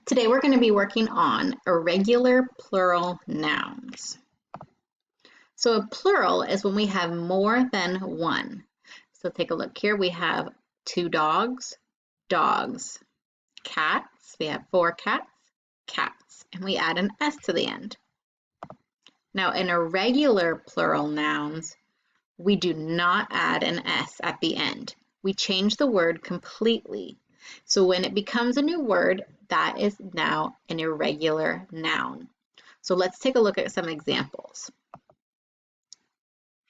Today we're going to be working on irregular plural nouns. So a plural is when we have more than one. So take a look here. We have 2 dogs, dogs, cats. We have 4 cats, cats, and we add an S to the end. Now in irregular plural nouns, we do not add an S at the end. We change the word completely. So when it becomes a new word, that is now an irregular noun. So let's take a look at some examples.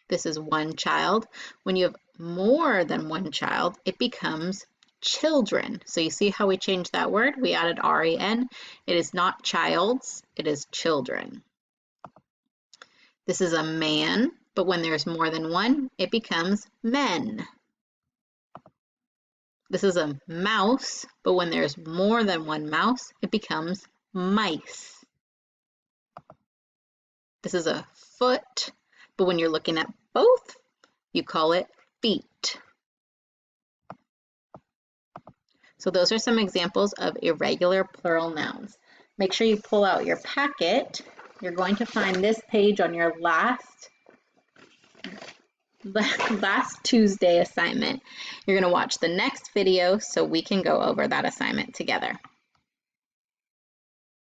This is one child. When you have more than one child, it becomes children. So you see how we changed that word? We added R-E-N. It is not childs, it is children. This is a man, but when there's more than one, it becomes men. This is a mouse, but when there's more than one mouse, it becomes mice. This is a foot, but when you're looking at both, you call it feet. So those are some examples of irregular plural nouns. Make sure you pull out your packet. You're going to find this page on your last Tuesday assignment. You're going to watch the next video so we can go over that assignment together.